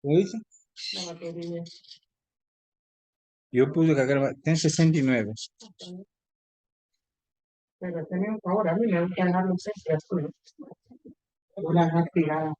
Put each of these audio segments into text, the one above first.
¿Cómo dice? Yo puse que acá tiene 69. Pero tenemos ahora, a mí me gusta dejarlo siempre azul. Una aspirada.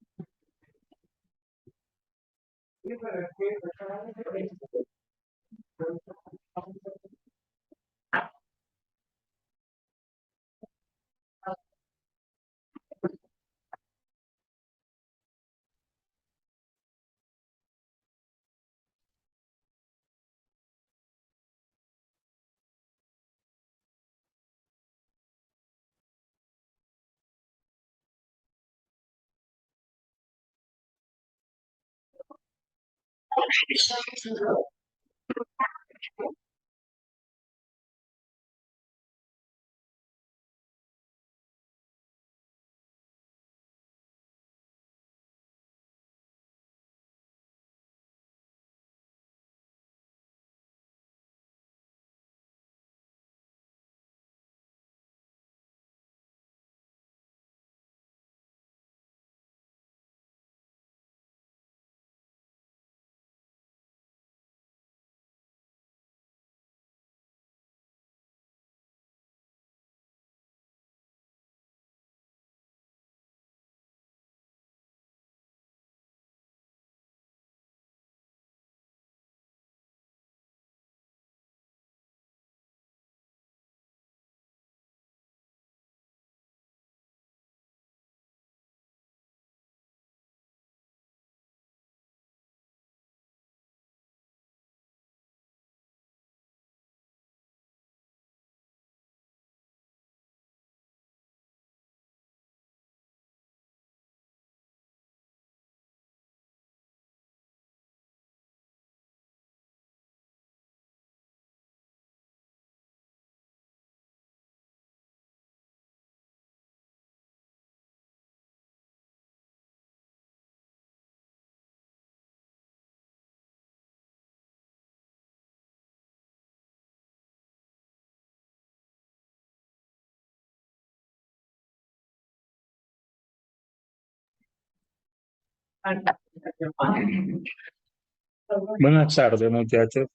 Buenas tardes, muchachos.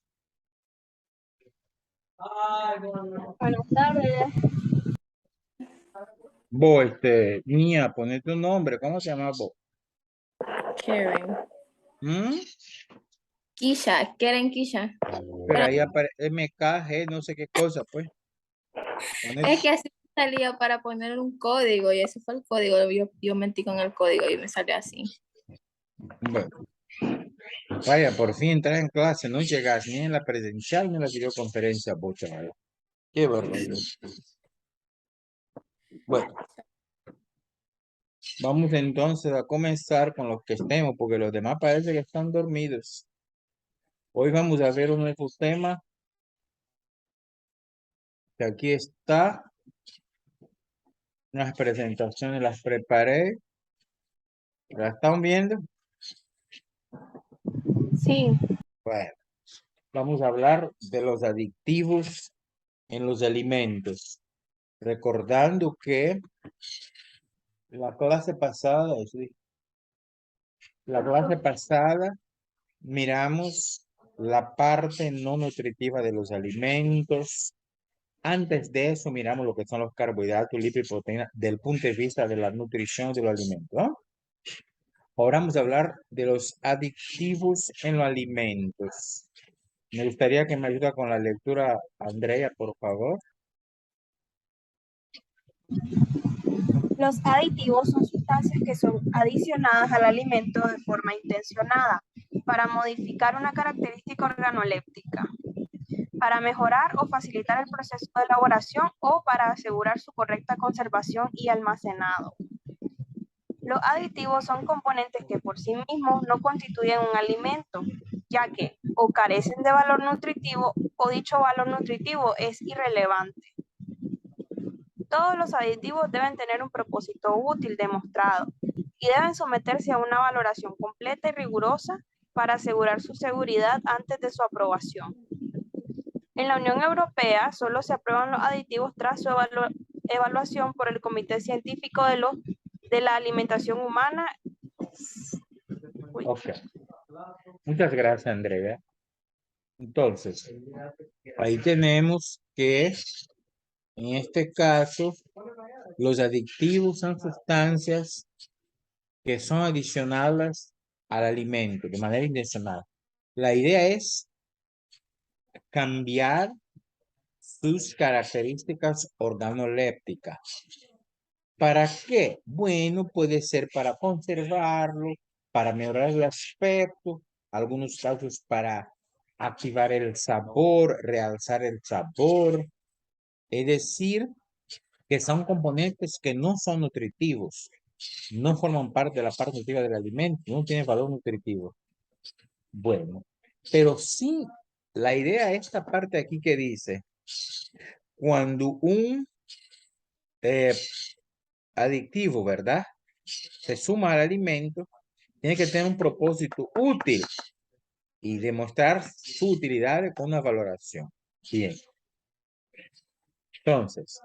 Buenas tardes. Vos, niña, poné tu nombre. ¿Cómo se llama vos? Karen. ¿Mm? Kisha, Karen Kisha. Pero ahí aparece MKG, no sé qué cosa, pues. Es que así me salió para poner un código y ese fue el código. Yo mentí con el código y me salió así. Bueno, vaya, por fin entras en clase. No llegas ni en la presencial ni en la videoconferencia, vos, chaval. Qué barbaridad. Bueno, vamos entonces a comenzar con los que estemos, porque los demás parece que están dormidos. Hoy vamos a ver un nuevo tema, que aquí está. Unas presentaciones las preparé. ¿La están viendo? Sí. Bueno, vamos a hablar de los aditivos en los alimentos. Recordando que la clase pasada, miramos la parte no nutritiva de los alimentos. Antes de eso, miramos lo que son los carbohidratos, lípidos y proteínas del punto de vista de la nutrición de los alimentos, ¿no? Ahora vamos a hablar de los aditivos en los alimentos. Me gustaría que me ayude con la lectura, Andrea, por favor. Los aditivos son sustancias que son adicionadas al alimento de forma intencionada para modificar una característica organoléptica, para mejorar o facilitar el proceso de elaboración o para asegurar su correcta conservación y almacenado. Los aditivos son componentes que por sí mismos no constituyen un alimento, ya que o carecen de valor nutritivo o dicho valor nutritivo es irrelevante. Todos los aditivos deben tener un propósito útil demostrado y deben someterse a una valoración completa y rigurosa para asegurar su seguridad antes de su aprobación. En la Unión Europea solo se aprueban los aditivos tras su evaluación por el Comité Científico de la Alimentación Humana. Ok. Muchas gracias, Andrea. Entonces, ahí tenemos que, en este caso, los adictivos son sustancias que son adicionales al alimento de manera intencional. La idea es cambiar sus características organolépticas. ¿Para qué? Bueno, puede ser para conservarlo, para mejorar el aspecto, algunos casos para activar el sabor, realzar el sabor. Es decir, que son componentes que no son nutritivos, no forman parte de la parte nutritiva del alimento, no tienen valor nutritivo. Bueno, pero sí, la idea, esta parte aquí que dice, cuando un adictivo, ¿verdad? Se suma al alimento, tiene que tener un propósito útil y demostrar su utilidad con una valoración. Bien. Entonces,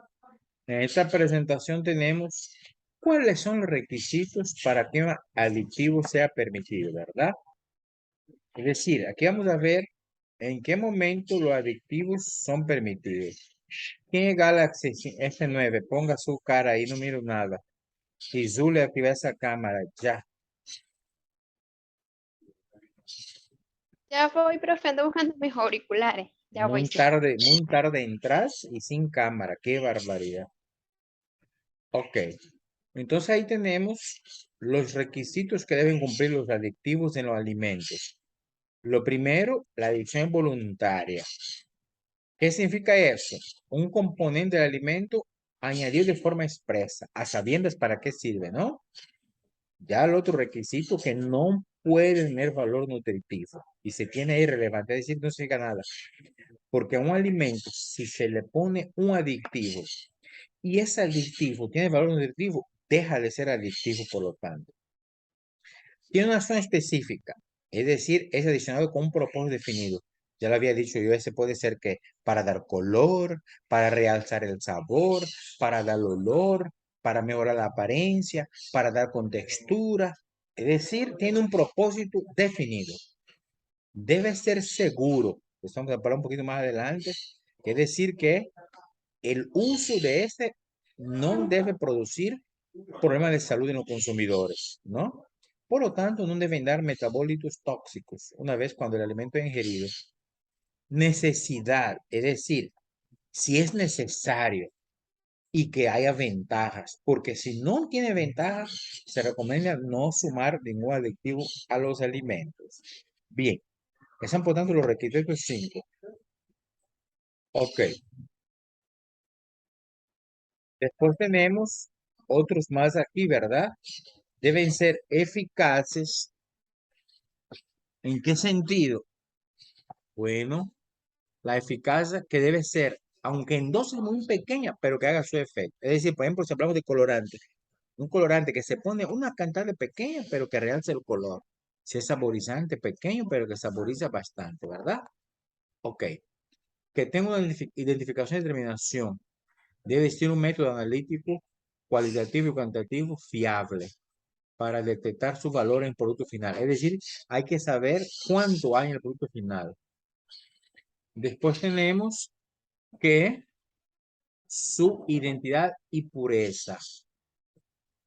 en esta presentación tenemos cuáles son los requisitos para que un adictivo sea permitido, ¿verdad? Es decir, aquí vamos a ver en qué momento los adictivos son permitidos. ¿Quién es Galaxy S9? Ponga su cara ahí, no miro nada. Y Zule, activa esa cámara, ya. Ya voy, profe, ando buscando mis auriculares. Ya voy. Sí. Muy tarde entras y sin cámara. Qué barbaridad. Ok. Entonces ahí tenemos los requisitos que deben cumplir los adictivos en los alimentos. Lo primero, la adicción voluntaria. ¿Qué significa eso? Un componente del alimento añadido de forma expresa, a sabiendas para qué sirve, ¿no? Ya el otro requisito que no puede tener valor nutritivo y se tiene ahí relevante, es decir, no significa nada. Porque a un alimento, si se le pone un aditivo y ese aditivo tiene valor nutritivo, deja de ser adictivo por lo tanto. Tiene una zona específica, es decir, es adicionado con un propósito definido. Ya lo había dicho yo, ese puede ser que para dar color, para realzar el sabor, para dar olor, para mejorar la apariencia, para dar contextura. Es decir, tiene un propósito definido. Debe ser seguro. Estamos a hablar un poquito más adelante. Es decir, que el uso de ese no debe producir problemas de salud en los consumidores, ¿no? Por lo tanto, no deben dar metabolitos tóxicos una vez cuando el alimento es ingerido. Necesidad, es decir, si es necesario y que haya ventajas, porque si no tiene ventajas, se recomienda no sumar ningún aditivo a los alimentos. Bien, esos son por tanto los requisitos 5. Ok. Después tenemos otros más aquí, ¿verdad? Deben ser eficaces. ¿En qué sentido? Bueno, la eficacia que debe ser, aunque en dosis muy pequeñas, pero que haga su efecto. Es decir, por ejemplo, si hablamos de colorante, un colorante que se pone una cantidad de pequeña, pero que realce el color. Si es saborizante, pequeño, pero que saboriza bastante, ¿verdad? Ok. Que tenga una identificación y determinación. Debe existir un método analítico, cualitativo y cuantitativo fiable para detectar su valor en producto final. Es decir, hay que saber cuánto hay en el producto final. Después tenemos que su identidad y pureza.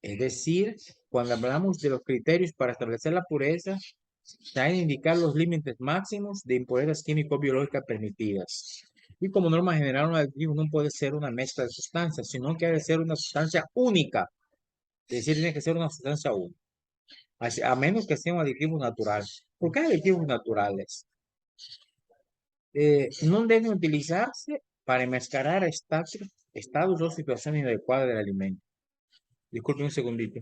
Es decir, cuando hablamos de los criterios para establecer la pureza, se deben indicar los límites máximos de impurezas químico-biológicas permitidas. Y como norma general, un aditivo no puede ser una mezcla de sustancias, sino que debe ser una sustancia única. Es decir, tiene que ser una sustancia única. A menos que sea un aditivo natural. ¿Por qué aditivos naturales? No deben utilizarse para enmascarar estados o situaciones inadecuadas del alimento. Disculpe un segundito.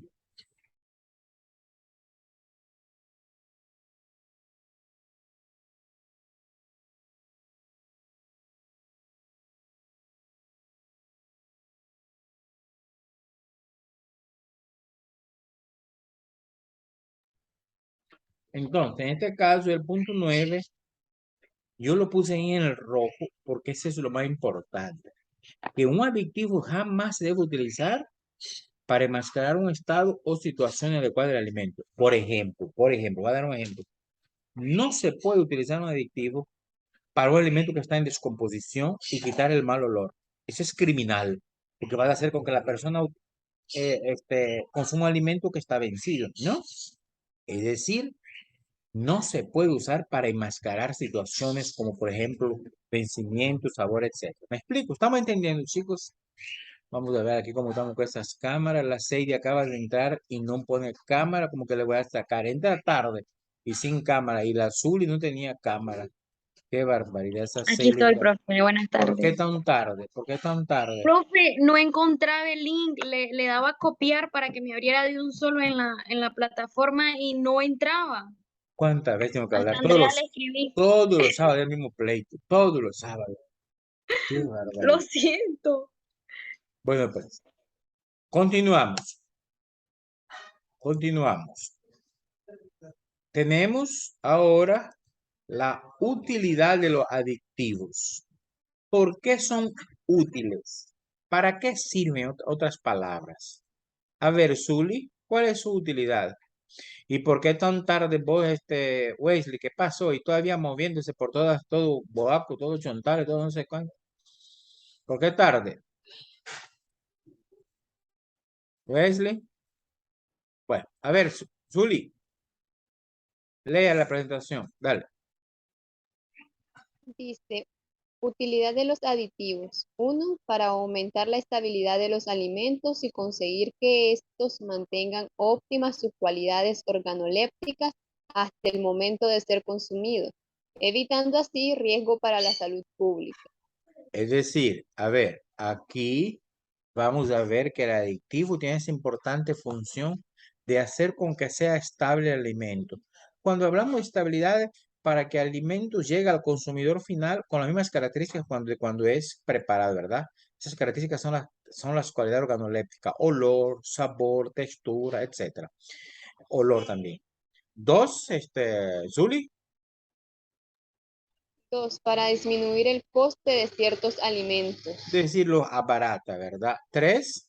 Entonces, en este caso, el punto 9, yo lo puse ahí en el rojo porque ese es lo más importante. Que un aditivo jamás se debe utilizar para enmascarar un estado o situación inadecuada del alimento. Por ejemplo, voy a dar un ejemplo. No se puede utilizar un aditivo para un alimento que está en descomposición y quitar el mal olor. Eso es criminal, porque va a hacer con que la persona consuma un alimento que está vencido, ¿no? Es decir, no se puede usar para enmascarar situaciones como, por ejemplo, vencimiento, sabor, etc. ¿Me explico? ¿Estamos entendiendo, chicos? Vamos a ver aquí cómo estamos con estas cámaras. La Seidi acaba de entrar y no pone cámara, como que le voy a sacar. Entra tarde y sin cámara. Y la azul y no tenía cámara. Qué barbaridad esa Aquí Seidi. estoy, profe. Buenas ¿Por qué tardes. tan tarde? ¿Por qué tan tarde? Profe, no encontraba el link. Le daba a copiar para que me abriera de un solo en la plataforma y no entraba. ¿Cuántas veces tengo que Hasta hablar? Andrea le escribí. Todos los sábados el mismo pleito. Todos los sábados. Qué Lo barbaridad. siento. Bueno, pues, continuamos. Continuamos. Tenemos ahora la utilidad de los adictivos. ¿Por qué son útiles? ¿Para qué sirven otras palabras? A ver, Zuli, ¿cuál es su utilidad? ¿Y por qué tan tarde vos, Wesley, qué pasó? Y todavía moviéndose por todas, todo Boaco, todo Chontales, todo no sé cuánto. ¿Por qué tarde? Wesley. Bueno, a ver, Zuli, lea la presentación, dale. Dice, utilidad de los aditivos. 1. Para aumentar la estabilidad de los alimentos y conseguir que estos mantengan óptimas sus cualidades organolépticas hasta el momento de ser consumidos, evitando así riesgo para la salud pública. Es decir, a ver, aquí vamos a ver que el aditivo tiene esa importante función de hacer con que sea estable el alimento. Cuando hablamos de estabilidad, para que el alimento llegue al consumidor final con las mismas características cuando es preparado, ¿verdad? Esas características son las cualidades organolépticas, olor, sabor, textura, etc. Olor también. 2, Zuli. 2. Para disminuir el coste de ciertos alimentos. Decirlo abarata, ¿verdad? 3.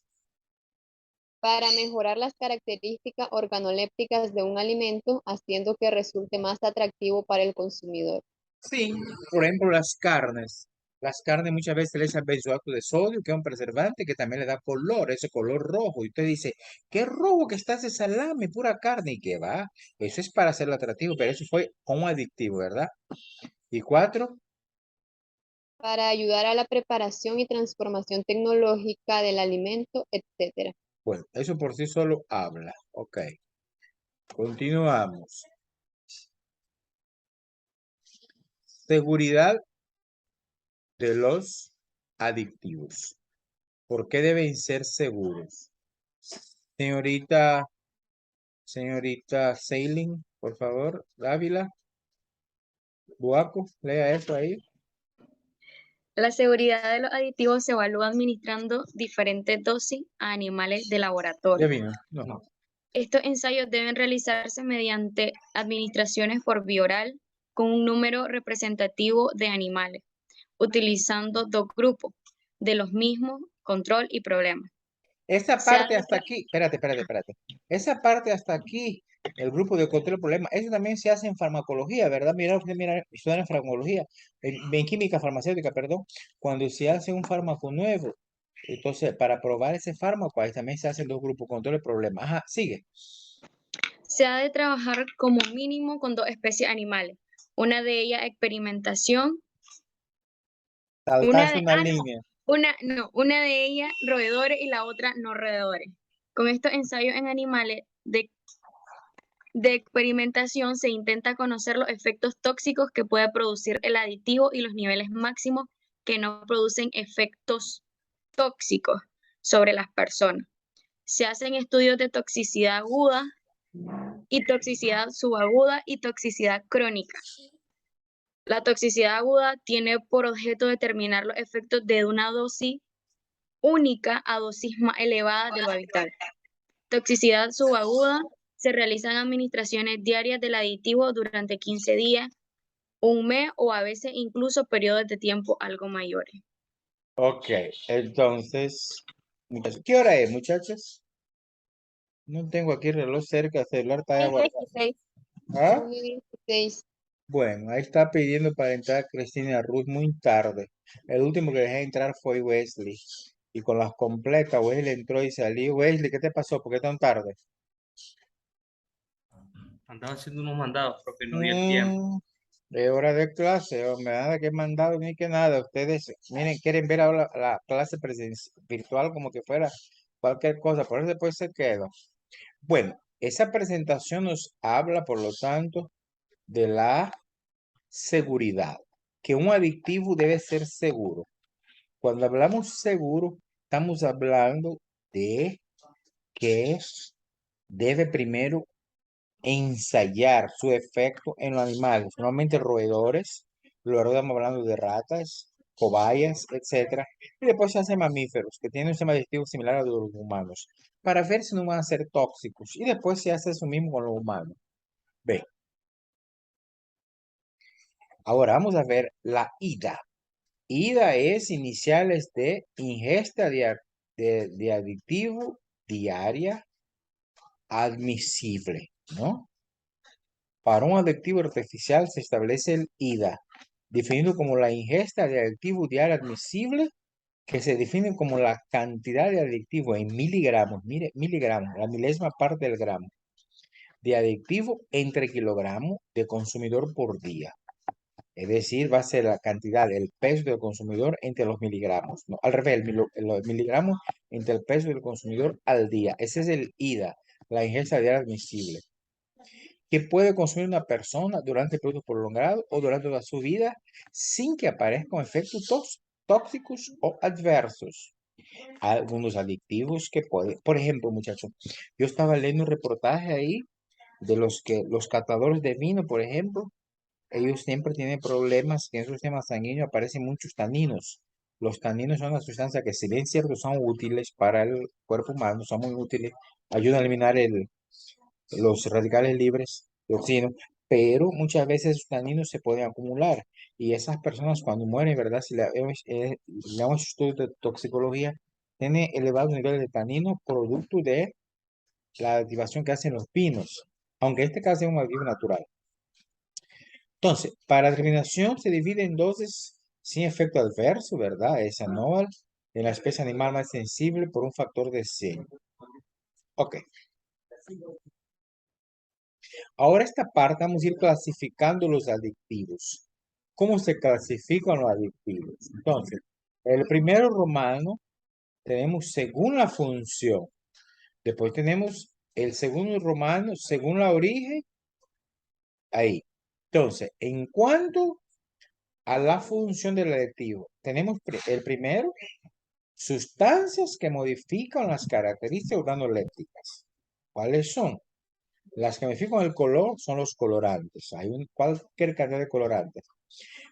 Para mejorar las características organolépticas de un alimento, haciendo que resulte más atractivo para el consumidor. Sí, por ejemplo, las carnes. Las carnes muchas veces les echan benzoato de sodio, que es un preservante que también le da color, ese color rojo. Y usted dice, qué rojo que está ese salami, pura carne. ¿Y qué va? Eso es para hacerlo atractivo, pero eso fue como adictivo, ¿verdad? Y 4, Para ayudar a la preparación y transformación tecnológica del alimento, etc. bueno, eso por sí solo habla. Ok, continuamos. Seguridad de los adictivos. ¿Por qué deben ser seguros? Señorita Sailing, por favor, Dávila, Buaco, lea eso ahí. La seguridad de los aditivos se evalúa administrando diferentes dosis a animales de Ya laboratorio. vino. No. Estos ensayos deben realizarse mediante administraciones por vía oral con un número representativo de animales, utilizando dos grupos de los mismos, control y problema. Esa Se ha parte hasta aquí, espérate. Esa parte hasta aquí, el grupo de control de problemas, eso también se hace en farmacología, ¿verdad? Mira, estudiar en farmacología, en química farmacéutica, perdón, cuando se hace un fármaco nuevo. Entonces, para probar ese fármaco, ahí también se hacen dos grupos, control de problemas. Ajá, sigue. Se ha de trabajar como mínimo con dos especies animales. Una de ellas experimentación, Saltaste una línea. una de ellas roedores y la otra no roedores. Con estos ensayos en animales de experimentación se intenta conocer los efectos tóxicos que puede producir el aditivo y los niveles máximos que no producen efectos tóxicos sobre las personas. Se hacen estudios de toxicidad aguda y toxicidad subaguda y toxicidad crónica. La toxicidad aguda tiene por objeto determinar los efectos de una dosis única a dosis más elevadas de lo habitual. Toxicidad subaguda se realizan administraciones diarias del aditivo durante 15 días, un mes o a veces incluso periodos de tiempo algo mayores. Ok, entonces, ¿qué hora es, muchachos? No tengo aquí el reloj cerca, el celular está ahí guardado. 16. ¿Ah? 1:16. Bueno, ahí está pidiendo para entrar Cristina Ruth muy tarde. El último que dejé entrar fue Wesley. Y con las completas, Wesley entró y salió. Wesley, ¿qué te pasó? ¿Por qué tan tarde? Andaba haciendo unos mandados, profe, no había tiempo. Mm, es hora de clase, hombre, nada que mandado ni que nada. Ustedes, miren, quieren ver ahora la clase virtual como que fuera cualquier cosa, por eso después se quedó. Bueno, esa presentación nos habla, por lo tanto, de la seguridad, que un adictivo debe ser seguro. Cuando hablamos seguro, estamos hablando de que debe primero ensayar su efecto en los animales, normalmente roedores, luego estamos hablando de ratas, cobayas, etcétera, y después se hace mamíferos que tienen un sistema digestivo similar a los humanos, para ver si no van a ser tóxicos, y después se hace eso mismo con los humanos. Ve, ahora vamos a ver la IDA. IDA es iniciales de ingesta de aditivo diaria admisible, ¿no? Para un aditivo artificial se establece el IDA, definido como la ingesta de aditivo diario admisible, que se define como la cantidad de aditivo en miligramos, mire, miligramos, la milésima parte del gramo, de aditivo entre kilogramos de consumidor por día. Es decir, va a ser la cantidad, el peso del consumidor entre los miligramos, ¿no? Al revés, los miligramos entre el peso del consumidor al día. Ese es el IDA, la ingesta diaria admisible, que puede consumir una persona durante el periodo prolongado o durante toda su vida sin que aparezcan efectos tóxicos o adversos. Hay algunos adictivos que pueden, por ejemplo, muchachos, yo estaba leyendo un reportaje ahí de los catadores de vino, por ejemplo, ellos siempre tienen problemas que en su sistema sanguíneo aparecen muchos taninos. Los taninos son una sustancia que, si bien cierto, son útiles para el cuerpo humano, son muy útiles, ayudan a eliminar los radicales libres de oxígeno, pero muchas veces esos taninos se pueden acumular y esas personas cuando mueren, ¿verdad? Si le damos estudio de toxicología, tiene elevados niveles de tanino producto de la activación que hacen los pinos, aunque este caso es un aditivo natural. Entonces, para la terminación se divide en dosis sin efecto adverso, ¿verdad? Es anual en la especie animal más sensible por un factor de 100. Ok. Ahora esta parte vamos a ir clasificando los adictivos. ¿Cómo se clasifican los adictivos? Entonces, el primero romano tenemos según la función. Después tenemos el segundo romano según la origen. Ahí. Entonces, en cuanto a la función del aditivo, tenemos el primero, sustancias que modifican las características organolépticas. ¿Cuáles son? Las que modifican el color son los colorantes. Hay cualquier cantidad de colorantes.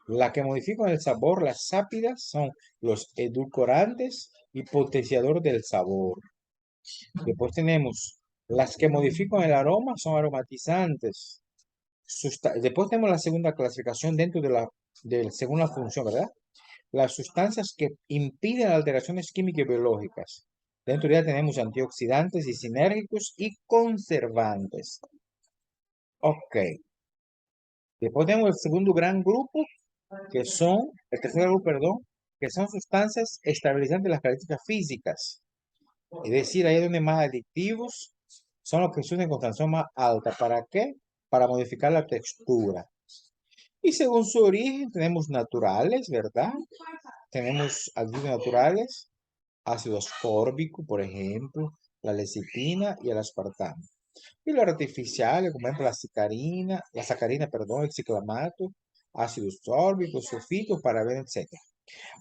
Las que modifican el sabor, las sápidas, son los edulcorantes y potenciador del sabor. Después tenemos las que modifican el aroma, son aromatizantes. Después tenemos la segunda clasificación dentro según la función, ¿verdad? Las sustancias que impiden alteraciones químicas y biológicas. Dentro de ella tenemos antioxidantes y sinérgicos y conservantes. Ok. Después tenemos el segundo gran grupo, el tercer grupo, perdón, que son sustancias estabilizantes de las características físicas. Es decir, ahí es donde más adictivos son los que se usan con concentración más alta. ¿Para qué? Para modificar la textura. Y según su origen, tenemos naturales, ¿verdad? Tenemos adictivos naturales, ácido ascórbico, por ejemplo, la lecitina y el aspartamo. Y los artificiales, como ejemplo la sacarina, perdón, el ciclamato, ácido ascórbico, sulfito, parabenos, etcétera.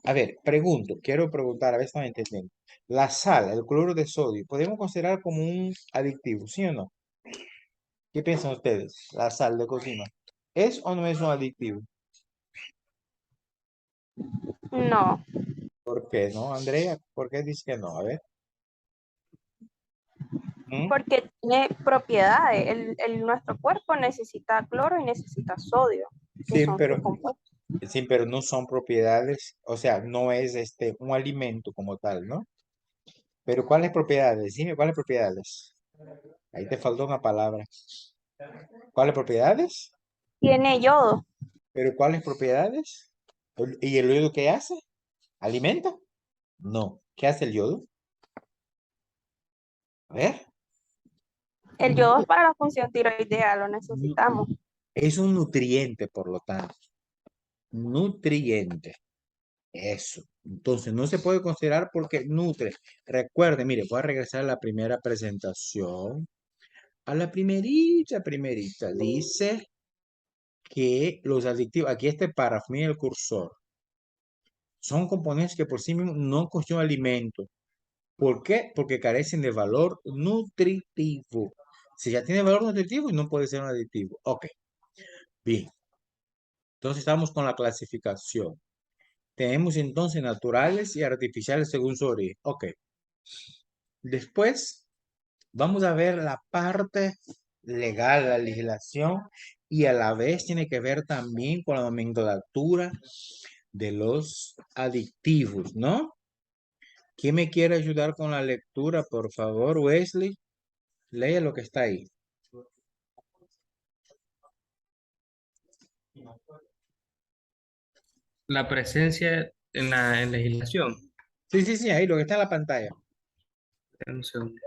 A ver, quiero preguntar, a ver si están entendiendo. La sal, el cloruro de sodio, ¿podemos considerar como un adictivo, sí o no? ¿Qué piensan ustedes? La sal de cocina, ¿es o no es un adictivo? No, ¿Por qué no, Andrea? ¿Por qué dice que no? A ver. ¿Mm? porque tiene propiedades. Nuestro cuerpo necesita cloro y necesita sodio, que Sí, son sus compuestos. sí, pero no son propiedades, o sea, no es un alimento como tal, ¿no? Pero ¿cuáles propiedades? Dime, ¿cuáles propiedades? Ahí te faltó una palabra. ¿Cuáles propiedades? Tiene yodo. ¿Pero cuáles propiedades? ¿Y el yodo qué hace? ¿Alimenta? No. ¿Qué hace el yodo? A ver. El yodo es para la función tiroidea, lo necesitamos. Es un nutriente, por lo tanto. Nutriente. Eso. Entonces, no se puede considerar porque nutre. Recuerden, mire, voy a regresar a la primera presentación. A la primerita. Dice que los aditivos, aquí este párrafo, mire el cursor, son componentes que por sí mismos no constituyen alimento. ¿Por qué? Porque carecen de valor nutritivo. Si ya tiene valor nutritivo, no puede ser un aditivo. Ok, bien. Entonces estamos con la clasificación. Tenemos entonces naturales y artificiales según su origen. Ok. Después vamos a ver la parte legal, la legislación, y a la vez tiene que ver también con la nomenclatura de los aditivos, ¿no? ¿Quién me quiere ayudar con la lectura, por favor, Wesley? Lea lo que está ahí. La presencia en la legislación. Sí, ahí lo que está en la pantalla. Un segundo.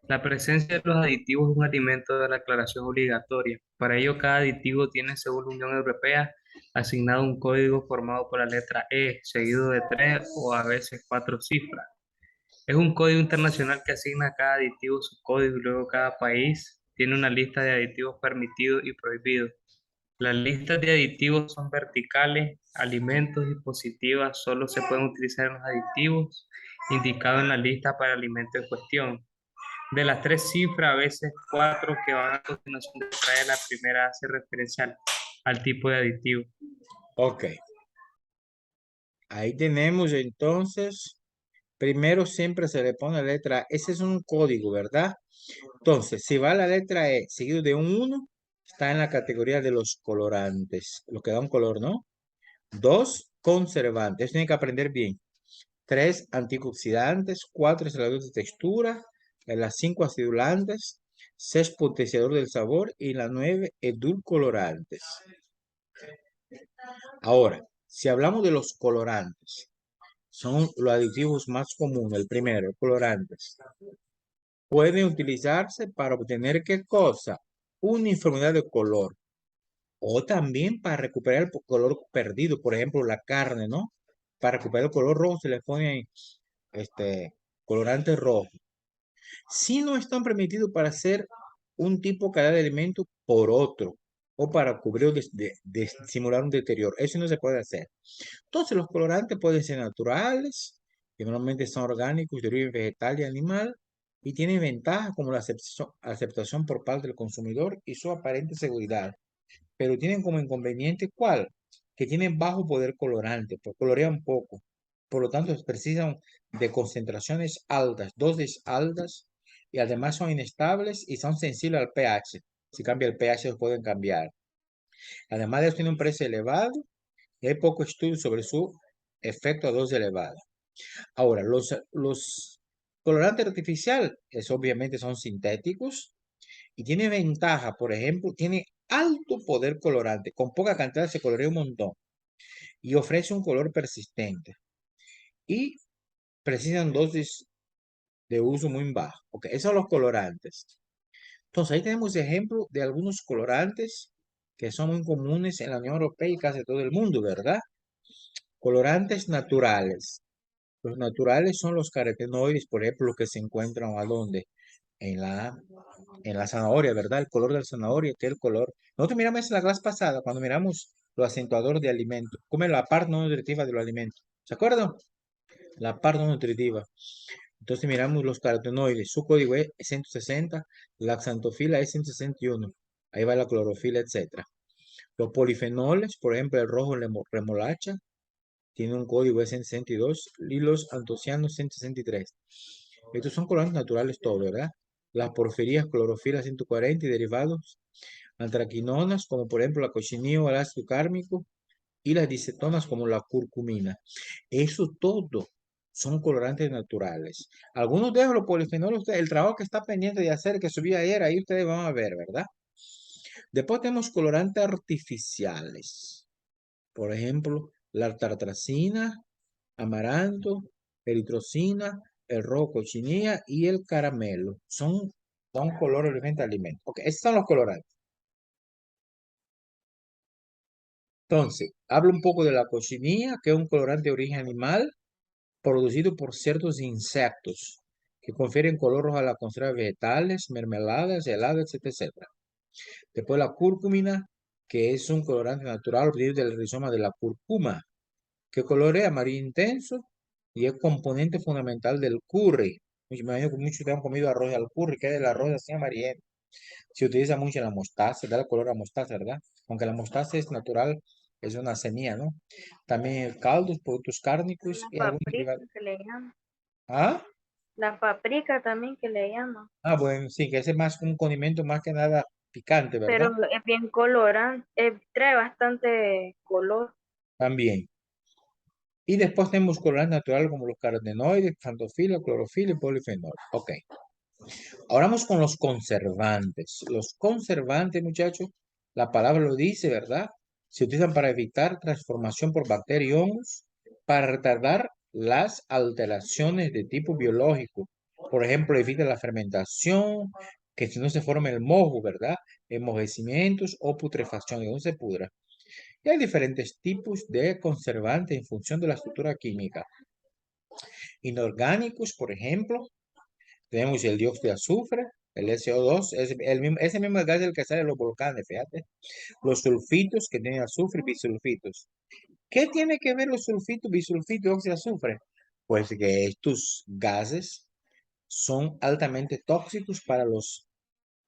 La presencia de los aditivos es un alimento de la aclaración obligatoria. Para ello, cada aditivo tiene, según la Unión Europea, asignado un código formado por la letra E, seguido de 3 o a veces 4 cifras. Es un código internacional que asigna a cada aditivo su código y luego cada país tiene una lista de aditivos permitidos y prohibidos. Las listas de aditivos son verticales, alimentos y positivas solo se pueden utilizar en los aditivos indicados en la lista para el alimento en cuestión. De las 3 cifras, a veces 4 que van a continuación de traer, la primera hace referencia al tipo de aditivo. Ok. Ahí tenemos entonces, primero siempre se le pone la letra A. Ese es un código, ¿verdad? Entonces, si va la letra E seguido de un 1, está en la categoría de los colorantes, lo que da un color, ¿no? 2, conservantes, eso tiene que aprender bien. 3, antioxidantes. 4, aceleradores de textura. Las 5, acidulantes. 6, potenciador del sabor. Y la 9, edulcorantes. Ahora, si hablamos de los colorantes, son los aditivos más comunes. El primero, colorantes. Pueden utilizarse para obtener ¿qué cosa? Uniformidad de color. O también para recuperar el color perdido. Por ejemplo, la carne, ¿no? Para recuperar el color rojo se le pone colorante rojo. Si no están permitidos para hacer un tipo cada de alimento por otro o para cubrir o simular un deterioro. Eso no se puede hacer. Entonces, los colorantes pueden ser naturales, que normalmente son orgánicos, de origen vegetal y animal, y tienen ventajas como la aceptación por parte del consumidor y su aparente seguridad. Pero tienen como inconveniente, ¿cuál? Que tienen bajo poder colorante, pues colorean poco. Por lo tanto, precisan de concentraciones altas, dosis altas, y además son inestables y son sensibles al pH. Si cambia el pH, los pueden cambiar. Además de eso, tienen un precio elevado y hay poco estudio sobre su efecto a dosis elevada. Ahora, los colorantes artificiales, obviamente son sintéticos y tiene ventaja, por ejemplo, tiene alto poder colorante, con poca cantidad se colorea un montón y ofrece un color persistente y precisan dosis de uso muy bajo. Ok, esos son los colorantes. Entonces ahí tenemos ejemplos de algunos colorantes que son muy comunes en la Unión Europea y casi todo el mundo, ¿verdad? Colorantes naturales. Los naturales son los carotenoides, por ejemplo, que se encuentran ¿a dónde? En la zanahoria, ¿verdad? El color de la zanahoria, que es el color. Nosotros miramos eso en la clase pasada, cuando miramos los acentuadores de alimentos, como la parte no nutritiva de los alimentos. ¿Se acuerdan? La parte no nutritiva. Entonces miramos los carotenoides, su código es 160, la xantofila es 161, ahí va la clorofila, etc. Los polifenoles, por ejemplo, el rojo remolacha, tiene un código de 162 y los antocianos 163. Estos son colorantes naturales todos, ¿verdad? Las porfirías, clorofila 140 y derivados, antraquinonas, como por ejemplo la cochinilla o el ácido cármico, y las dicetonas como la curcumina. Eso todo son colorantes naturales. Algunos de los polifenoles, el trabajo que está pendiente de hacer, que subí ayer, ahí ustedes van a ver, ¿verdad? Después tenemos colorantes artificiales. Por ejemplo, la tartrazina, amaranto, eritrocina, el rojo cochinilla y el caramelo. Son colores de alimentos. Ok, estos son los colorantes. Entonces, hablo un poco de la cochinilla, que es un colorante de origen animal producido por ciertos insectos que confieren color rojo a las conservas vegetales, mermeladas, heladas, etc. Después la cúrcumina, que es un colorante natural obtenido del rizoma de la cúrcuma, que colorea amarillo intenso y es componente fundamental del curry. Me imagino que muchos te han comido arroz al curry, que es el arroz así amarillento. Se utiliza mucho en la mostaza, da el color a mostaza, ¿verdad? Aunque la mostaza es natural, es una semilla, ¿no? También caldos, productos cárnicos y algunos Paprika derivados. que le llaman. ¿Ah? La paprika también que le llaman. Ah, bueno, sí, que ese es más un condimento más que nada picante, Pero ¿verdad? es bien colorante, trae bastante color. También. Y después tenemos colorantes naturales como los carotenoides, xantofila, clorofila y polifenol. Ok. Ahora vamos con los conservantes. Los conservantes, muchachos, la palabra lo dice, ¿verdad? Se utilizan para evitar transformación por bacterias y hongos, para retardar las alteraciones de tipo biológico. Por ejemplo, evita la fermentación, que si no se forme el moho, ¿verdad? Enmojecimientos o putrefacción, que no se pudra. Y hay diferentes tipos de conservantes en función de la estructura química. Inorgánicos, por ejemplo, tenemos el dióxido de azufre, el SO2, ese mismo gas del que sale de los volcanes, fíjate. Los sulfitos que tienen azufre y bisulfitos. ¿Qué tiene que ver los sulfitos, bisulfitos y óxido de azufre? Pues que estos gases son altamente tóxicos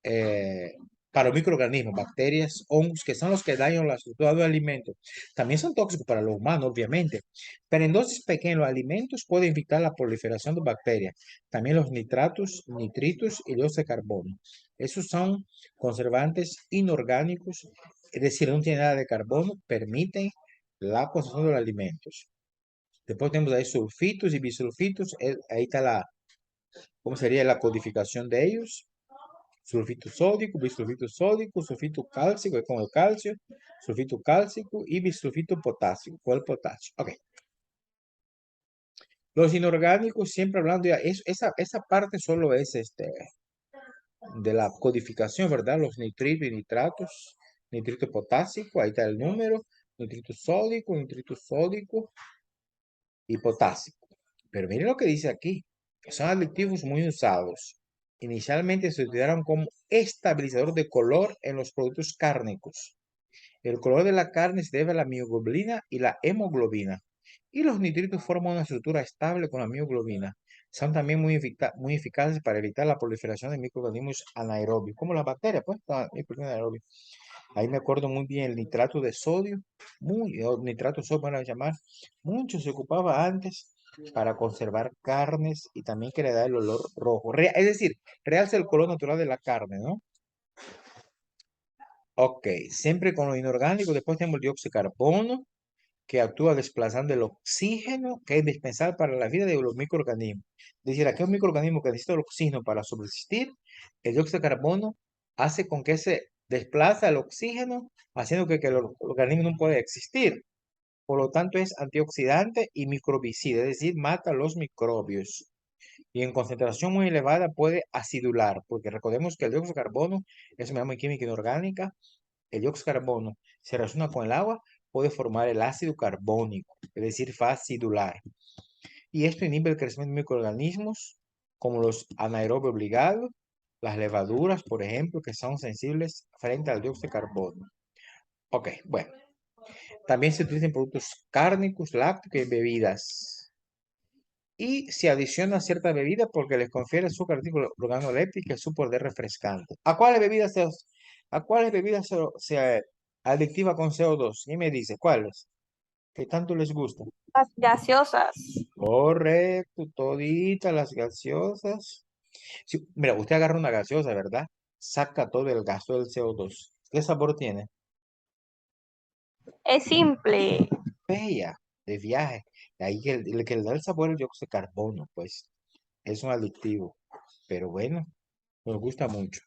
eh, para los microorganismos, bacterias, hongos, que son los que dañan la estructura del alimento. También son tóxicos para los humanos, obviamente, pero en dosis pequeñas los alimentos pueden evitar la proliferación de bacterias. También los nitratos, nitritos y dióxido de carbono. Esos son conservantes inorgánicos, es decir, no tienen nada de carbono, permiten la conservación de los alimentos. Después tenemos ahí sulfitos y bisulfitos, ahí está ¿cómo sería la codificación de ellos? Sulfito sódico, bisulfito sódico, sulfito cálcico, es como el calcio, sulfito cálcico y bisulfito potásico, con el potasio. Ok. Los inorgánicos, siempre hablando, ya, esa parte solo es de la codificación, ¿verdad? Los nitritos y nitratos, nitrito potásico, ahí está el número, nitrito sódico y potásico. Pero miren lo que dice aquí, son aditivos muy usados. Inicialmente se utilizaron como estabilizador de color en los productos cárnicos. El color de la carne se debe a la mioglobina y la hemoglobina. Y los nitritos forman una estructura estable con la mioglobina. Son también muy eficaces para evitar la proliferación de microorganismos anaerobios, como las bacterias, pues, microorganismos anaerobios. Ahí me acuerdo muy bien el nitrato de sodio, o nitrato de sodio, van a llamar, mucho se ocupaba antes para conservar carnes y también que le da el olor rojo. Es decir, realza el color natural de la carne, ¿no? Ok, siempre con lo inorgánico. Después tenemos el dióxido de carbono, que actúa desplazando el oxígeno, que es indispensable para la vida de los microorganismos. Es decir, aquel microorganismo que necesita el oxígeno para subsistir, el dióxido de carbono hace con que se desplaza el oxígeno, haciendo que el organismo no pueda existir. Por lo tanto, es antioxidante y microbicida, es decir, mata los microbios. Y en concentración muy elevada puede acidular, porque recordemos que el dióxido de carbono es una llama química inorgánica. El dióxido de carbono se reacciona con el agua, puede formar el ácido carbónico, es decir, va a acidular. Y esto inhibe el crecimiento de microorganismos, como los anaerobios obligados, las levaduras, por ejemplo, que son sensibles frente al dióxido de carbono. Ok, bueno. También se utilizan productos cárnicos, lácteos y bebidas. Y se adiciona cierta bebida porque les confiere su característica organoléptica y su poder refrescante. ¿A cuáles bebidas se adictiva con CO2? ¿Quién me dice? ¿Cuáles? ¿Qué tanto les gusta? Las gaseosas. Correcto, toditas las gaseosas. Mira, usted agarra una gaseosa, ¿verdad? Saca todo el gasto del CO2. ¿Qué sabor tiene? Es simple. Bella, de viaje. Ahí el que le da el sabor es el dióxido de carbono, pues es un adictivo. Pero bueno, nos gusta mucho.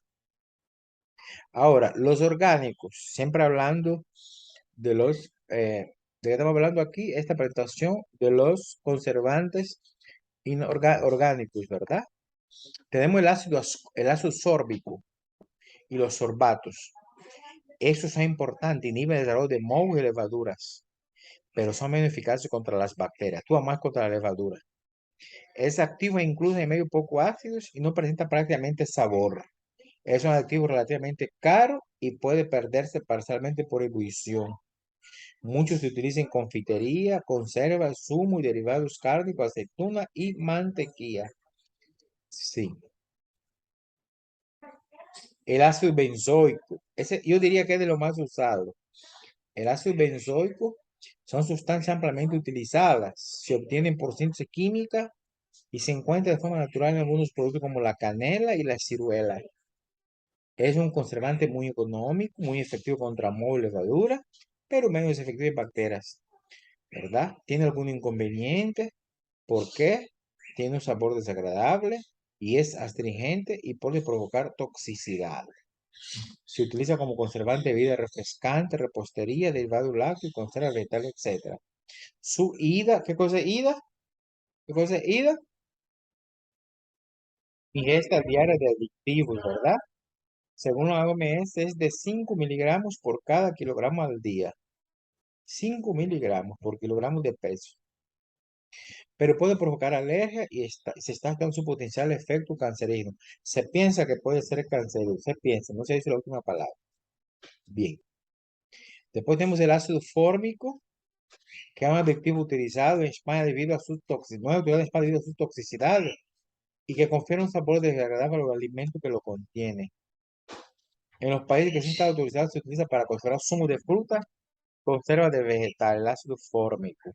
Ahora, los orgánicos, siempre hablando de los, ¿de qué estamos hablando aquí? Esta presentación de los conservantes orgánicos, ¿verdad? Tenemos el ácido sórbico y los sorbatos. Esos son importantes, inhiben el desarrollo de mohos y levaduras, pero son menos eficaces contra las bacterias, actúan más contra la levadura. Es activo incluso en medios poco ácidos y no presenta prácticamente sabor. Es un activo relativamente caro y puede perderse parcialmente por ebullición. Muchos se utilizan en confitería, conservas, zumo y derivados cárnicos, aceituna y mantequilla. Sí. El ácido benzoico, ese yo diría que es de lo más usado. El ácido benzoico son sustancias ampliamente utilizadas. Se obtienen por síntesis química y se encuentra de forma natural en algunos productos como la canela y la ciruela. Es un conservante muy económico, muy efectivo contra moho y levadura, pero menos efectivo en bacterias, ¿verdad? ¿Tiene algún inconveniente? ¿Por qué? Tiene un sabor desagradable y es astringente y puede provocar toxicidad. Se utiliza como conservante de bebida refrescante, repostería, derivado lácteo, conserva vegetal, etc. Su ida, ¿qué cosa es ida? ¿Qué cosa es ida? Ingesta diaria de aditivos, ¿verdad? Según la OMS es de 5 miligramos por cada kilogramo al día. 5 miligramos por kilogramo de peso. Pero puede provocar alergia y se está dando su potencial efecto cancerígeno. Se piensa que puede ser cancerígeno. Se piensa, no se dice la última palabra. Bien. Después tenemos el ácido fórmico, que es un aditivo utilizado en España debido a su toxicidad, debido a su toxicidad y que confiere un sabor desagradable a los alimentos que lo contienen. En los países que sí está autorizado se utiliza para conservar zumo de fruta, conserva de vegetal, el ácido fórmico.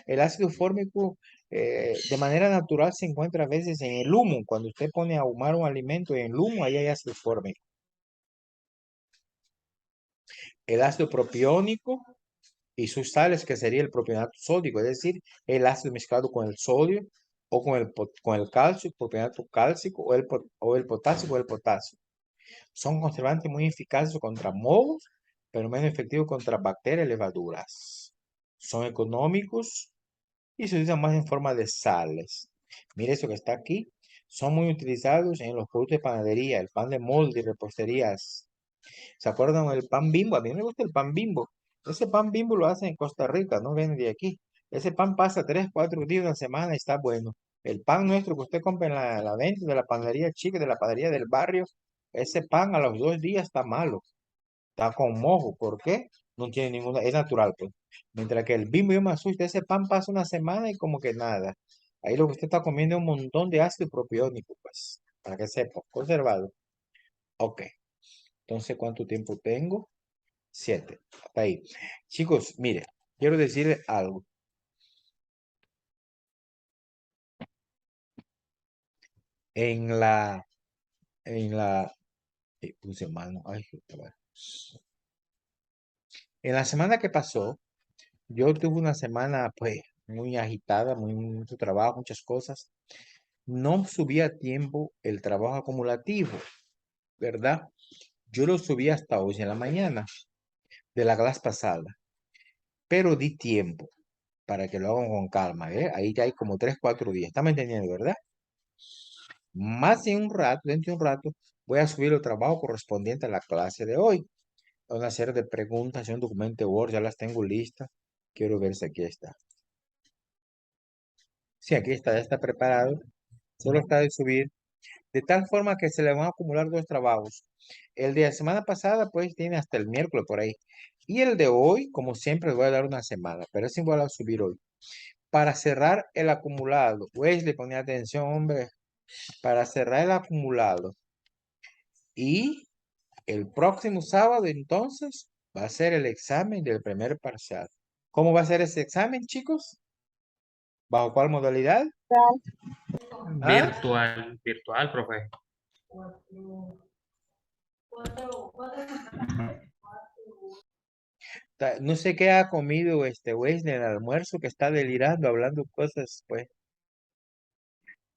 El ácido fórmico de manera natural se encuentra a veces en el humo. Cuando usted pone a ahumar un alimento en el humo, ahí hay ácido fórmico. El ácido propiónico y sus sales, que sería el propionato sódico, es decir, el ácido mezclado con el sodio o con el calcio, propionato cálcico o el potásico o el potasio. Son conservantes muy eficaces contra mohos, pero menos efectivos contra bacterias y levaduras. Son económicos y se usan más en forma de sales. Mire eso que está aquí. Son muy utilizados en los productos de panadería, el pan de molde y reposterías. ¿Se acuerdan del pan Bimbo? A mí me gusta el pan Bimbo. Ese pan Bimbo lo hacen en Costa Rica, no viene de aquí. Ese pan pasa 3, 4 días, una semana y está bueno. El pan nuestro que usted compra en la venta de la panadería chica, de la panadería del barrio, ese pan a los 2 días está malo. Está con mojo. ¿Por qué? No tiene ninguna, es natural, pues. Mientras que el Bimbo yo me asusta, ese pan pasa una semana y como que nada. Ahí lo que usted está comiendo es un montón de ácido propiónico, pues, para que sepa, conservado. Ok. Entonces, ¿cuánto tiempo tengo? 7. Hasta ahí. Chicos, mire, quiero decirles algo. En la, en la, puse mano, ay, bueno. En la semana que pasó, yo tuve una semana, pues, muy agitada, mucho trabajo, muchas cosas. No subí a tiempo el trabajo acumulativo, ¿verdad? Yo lo subí hasta hoy en la mañana de la clase pasada, pero di tiempo para que lo hagan con calma, ¿eh? Ahí ya hay como 3, 4 días. ¿Está me entendiendo, verdad? Más de un rato, dentro de un rato, voy a subir el trabajo correspondiente a la clase de hoy. Una serie de preguntas y un documento Word, ya las tengo listas. Quiero ver si aquí está. Sí, aquí está, ya está preparado. Solo está de subir. De tal forma que se le van a acumular 2 trabajos. El de la semana pasada, pues, tiene hasta el miércoles por ahí. Y el de hoy, como siempre, le voy a dar una semana, pero ese igual a subir hoy. Para cerrar el acumulado, Wesley, ponía atención, hombre. Para cerrar el acumulado. Y el próximo sábado, entonces, va a ser el examen del primer parcial. ¿Cómo va a ser ese examen, chicos? ¿Bajo cuál modalidad? ¿Ah? Virtual, profe. No sé qué ha comido este Wesley en el almuerzo que está delirando, hablando cosas, pues.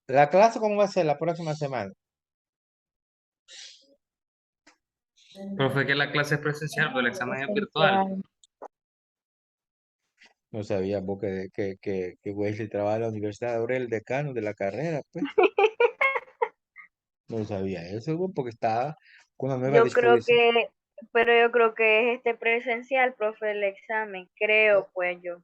¿La clase cómo va a ser la próxima semana? Profe, que la clase es presencial, pero el examen es virtual. No sabía vos que Wesley trabaja en la universidad, ahora es el decano de la carrera, pues. No sabía eso, güey, porque está con una nueva Yo creo disposición. pero yo creo que es presencial, profe, el examen, creo, pues yo.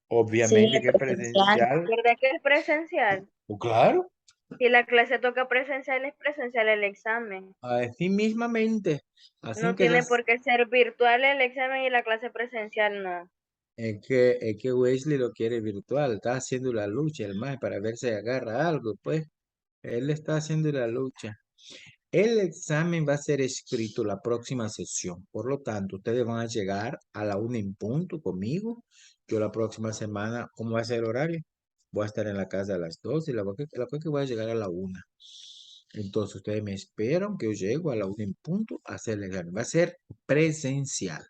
Obviamente que es presencial. presencial. ¿Verdad que es presencial? Pues claro, Si la clase toca presencial, es presencial el examen. así mismamente. Así No que tiene esas, por qué ser virtual el examen y la clase presencial no. es que Wesley lo quiere virtual, está haciendo la lucha, el más, para ver si agarra algo, pues. Él está haciendo la lucha. El examen va a ser escrito la próxima sesión. Por lo tanto, ustedes van a llegar a la 1 en punto conmigo. Yo la próxima semana, ¿cómo va a ser el horario? Voy a estar en la casa a las 12 y la cosa que voy a llegar a la 1. Entonces, ustedes me esperan que yo llego a la 1 en punto a hacer el examen. Va a ser presencial.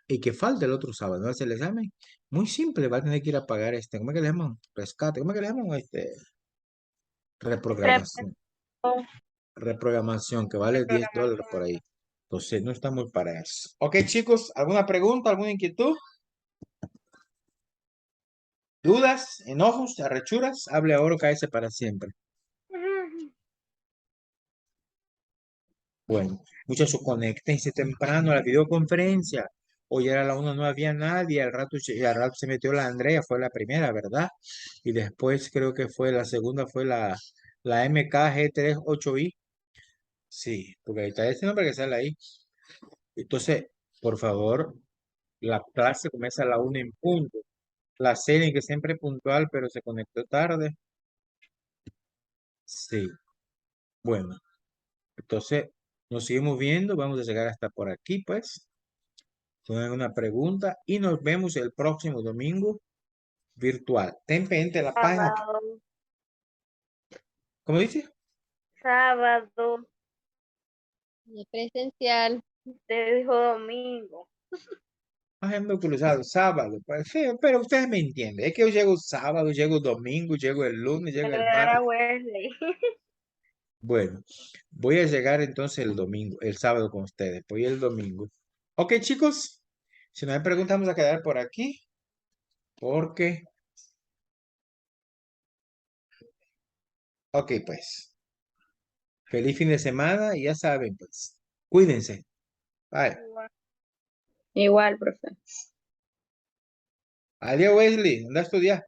Y que falta el otro sábado, ¿no? Hacer el examen. Muy simple, va a tener que ir a pagar ¿cómo es que le llaman? Rescate, ¿cómo es que le llaman? Reprogramación. Reprogramación que vale $10 por ahí. Entonces, no estamos para eso. Ok, chicos, ¿alguna pregunta, alguna inquietud? ¿Dudas, enojos, arrechuras? Hable ahora o cállese para siempre. Bueno, muchachos, conéctense temprano a la videoconferencia. Hoy era la 1, no había nadie. Al rato se metió la Andrea, fue la primera, ¿verdad? Y después creo que fue la segunda, fue la MKG38i. Sí, porque ahí está ese nombre que sale ahí. Entonces, por favor, la clase comienza a la 1 en punto. La Celi, que siempre es puntual, pero se conectó tarde. Sí, bueno, entonces nos seguimos viendo. Vamos a llegar hasta por aquí, pues. Tienen una pregunta y nos vemos el próximo domingo virtual. Ten pendiente la página. Sábado, ¿Cómo dice? sábado, Y presencial. usted dijo domingo. Ando cruzado, sábado. Pues, sí, pero ustedes me entienden. Es que yo llego sábado, llego domingo, llego el lunes, llego el Era martes. Wesley. Bueno, voy a llegar entonces el domingo, el sábado con ustedes. Voy el domingo. Ok, chicos. Si no hay preguntas, vamos a quedar por aquí. Porque, ok, pues. Feliz fin de semana y ya saben, pues. Cuídense. Bye. Igual, profe. Adiós, Wesley. Anda a estudiar.